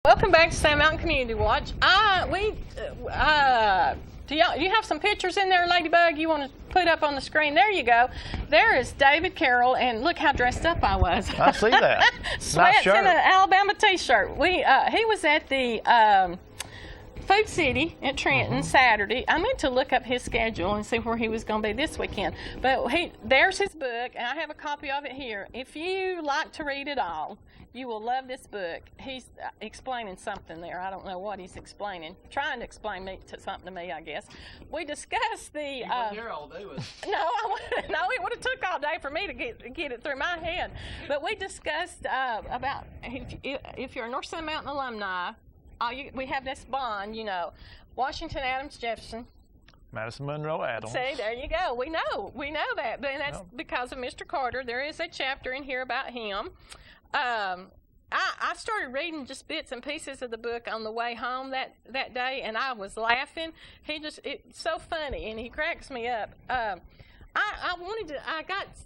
Welcome back to Sand Mountain Community Watch. Do you have some pictures in there, Ladybug, you want to put up on the screen? There you go. There is David Carroll, and look how dressed up I was. I see that. Sweats Nice shirt. and an Alabama t-shirt. He was at the Food City at Trenton Saturday. I meant to look up his schedule and see where he was going to be this weekend. But there's his book, and I have a copy of it here. If you like to read it all, you will love this book. He's explaining something there. I don't know what he's explaining. Trying to explain something to me, I guess. We discussed the... You weren't here all day with it. No, it would have took all day for me to get it through my head. But we discussed about if you're a North Sand Mountain alumni, we have this bond, Washington, Adams, Jefferson. Madison Monroe Adams. See, there you go. We know that, but that's because of Mr. Carter. There is a chapter in here about him. I started reading just bits and pieces of the book on the way home that day, and I was laughing. It's so funny, and he cracks me up. I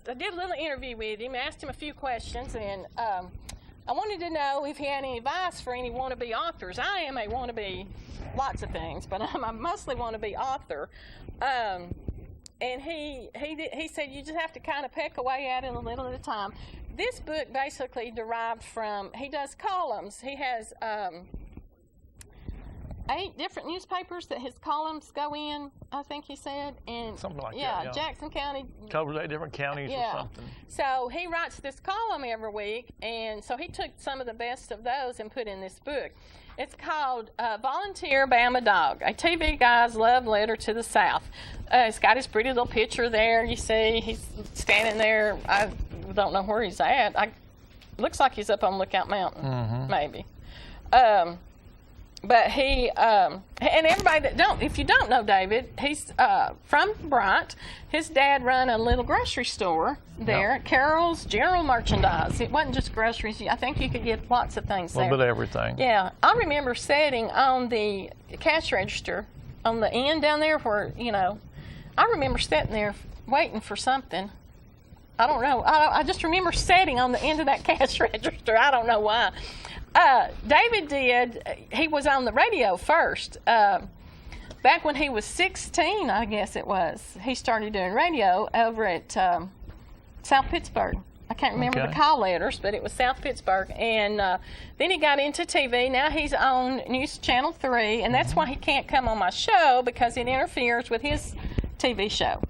did a little interview with him, asked him a few questions, and I wanted to know if he had any advice for any wannabe authors. I am a wannabe lots of things, but I'm a mostly wannabe author. And he said you just have to kind of peck away at it a little at a time. This book basically derived from, he does columns. He has 8 different newspapers that his columns go in, I think he said. And something like that, yeah. Jackson County. Covers 8 different counties or something. So he writes this column every week, and so he took some of the best of those and put in this book. It's called Volunteer Bama Dog, a TV guy's love letter to the South. It's got his pretty little picture there. You see, he's standing there. I don't know where he's at. Looks like he's up on Lookout Mountain, maybe. But he, and everybody if you don't know David, he's from Bryant. His dad run a little grocery store there, Carroll's General Merchandise. It wasn't just groceries. I think you could get lots of things there. A little bit of everything. Yeah. I remember sitting on the cash register on the end down there where, I remember sitting there waiting for something. I don't know. I just remember sitting on the end of that cash register. I don't know why. David he was on the radio first. Back when he was 16, I guess it was, he started doing radio over at South Pittsburgh. I can't remember the call letters, but it was South Pittsburgh. And then he got into TV. Now he's on News Channel 3, and that's why he can't come on my show, because it interferes with his TV show.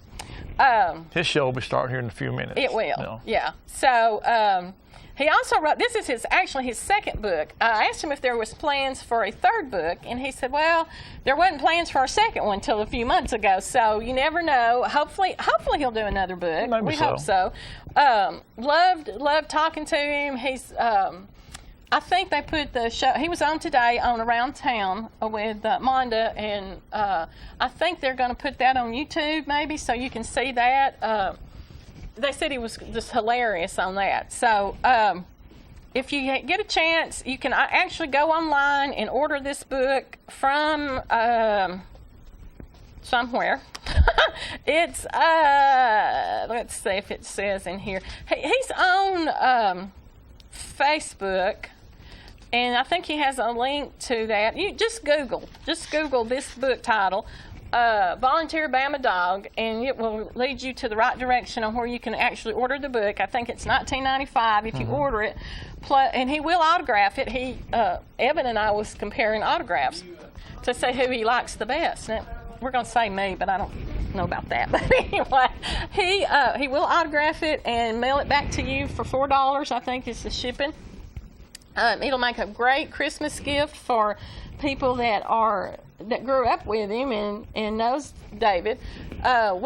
His show will be starting here in a few minutes. It will, yeah. So he also wrote, this is actually his second book. I asked him if there was plans for a third book, and he said, well, there wasn't plans for a second one until a few months ago, so you never know. Hopefully he'll do another book. Maybe we hope so. Loved talking to him. He's, I think they put the show, he was on today on Around Town with Monda, and I think they're going to put that on YouTube maybe, so you can see that. They said he was just hilarious on that. So if you get a chance, you can actually go online and order this book from somewhere. It's, let's see if it says in here. He's on Facebook, and I think he has a link to that. You just Google this book title. Volunteer Bama Dog, and it will lead you to the right direction on where you can actually order the book. I think it's $19.95 if you order it. And he will autograph it. Evan and I was comparing autographs to see who he likes the best. Now, we're going to say me, but I don't know about that. But anyway, he will autograph it and mail it back to you for $4, I think is the shipping. It'll make a great Christmas gift for people that grew up with him and knows David. As a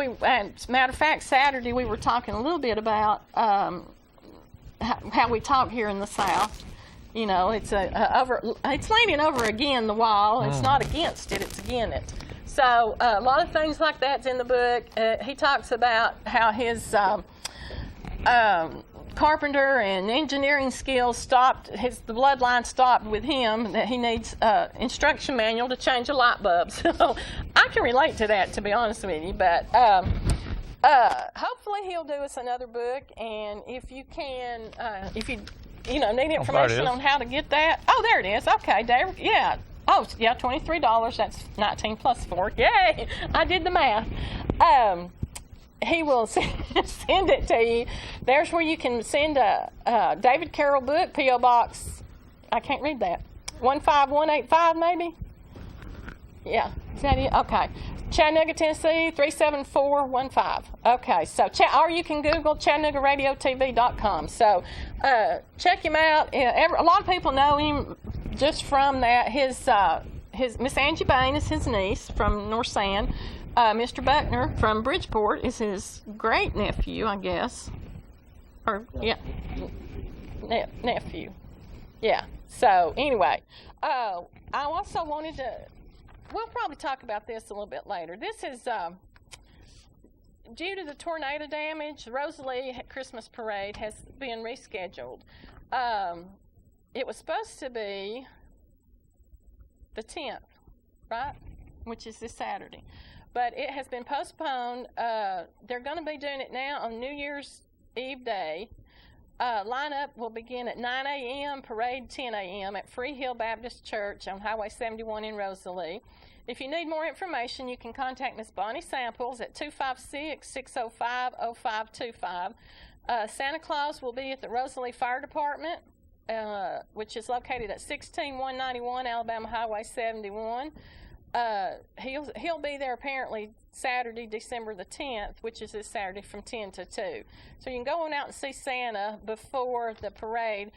matter of fact, Saturday we were talking a little bit about how we talk here in the South. It's leaning over again the wall. It's not against it; it's against it. So a lot of things like that's in the book. He talks about how his carpenter and engineering skills stopped, the bloodline stopped with him, that he needs instruction manual to change a light bulb. So I can relate to that, to be honest with you, but hopefully he'll do us another book, and if you can, if you need information on how to get that. Oh, there it is. Okay, Dave. Yeah. Oh, yeah, $23. That's 19 plus 4. Yay! I did the math. He will send it to you. There's where you can send a David Carroll book, P.O. Box. I can't read that. 15185, maybe? Yeah. Is that it? Okay. Chattanooga, Tennessee, 37415. Okay. So, or you can Google ChattanoogaRadioTV.com. So, check him out. A lot of people know him just from that. His Miss Angie Bain is his niece from North Sand. Mr. Buckner from Bridgeport is his great nephew, I guess. Or yeah, nephew. Yeah. So anyway, I also wanted to. We'll probably talk about this a little bit later. This is due to the tornado damage. The Rosalie Christmas Parade has been rescheduled. It was supposed to be the 10th, right? Which is this Saturday. But it has been postponed. They're going to be doing it now on New Year's Eve day. Lineup will begin at 9 a.m., parade 10 a.m. at Free Hill Baptist Church on Highway 71 in Rosalie. If you need more information, you can contact Miss Bonnie Samples at 256-605-0525. Santa Claus will be at the Rosalie Fire Department, which is located at 16191 Alabama Highway 71. He'll be there apparently Saturday, December the 10th, which is this Saturday from 10 to 2. So you can go on out and see Santa before the parade.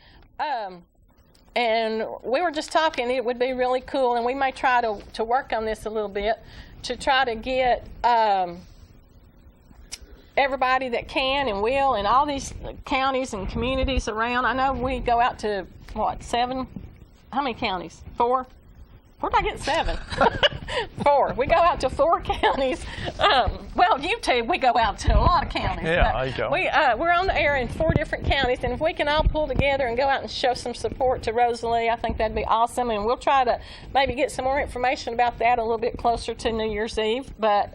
And we were just talking, it would be really cool, and we may try to work on this a little bit to try to get everybody that can and will in all these counties and communities around. I know we go out to, 7? How many counties? 4? Where'd I get 7? 4. We go out to 4 counties. YouTube, we go out to a lot of counties. Yeah, there you go. We're on the air in 4 different counties, and if we can all pull together and go out and show some support to Rosalie, I think that'd be awesome. And we'll try to maybe get some more information about that a little bit closer to New Year's Eve. But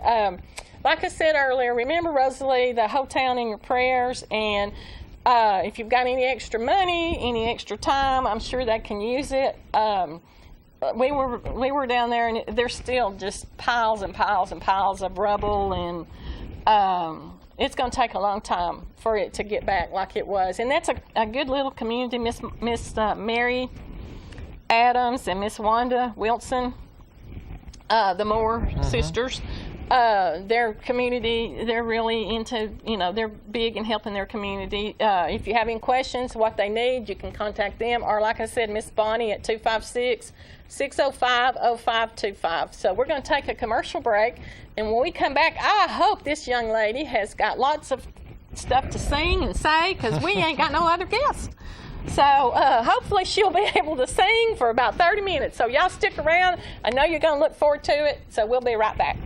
like I said earlier, remember Rosalie, the whole town in your prayers, and if you've got any extra money, any extra time, I'm sure they can use it. We were down there, and there's still just piles and piles and piles of rubble, and it's going to take a long time for it to get back like it was. And that's a good little community. Miss Mary Adams and Miss Wanda Wilson, the Moore sisters. Their community, they're really into, they're big in helping their community. If you have any questions, what they need, you can contact them. Or like I said, Miss Bonnie at 256-605-0525. So we're going to take a commercial break. And when we come back, I hope this young lady has got lots of stuff to sing and say, because we ain't got no other guests. So hopefully she'll be able to sing for about 30 minutes. So y'all stick around. I know you're going to look forward to it. So we'll be right back.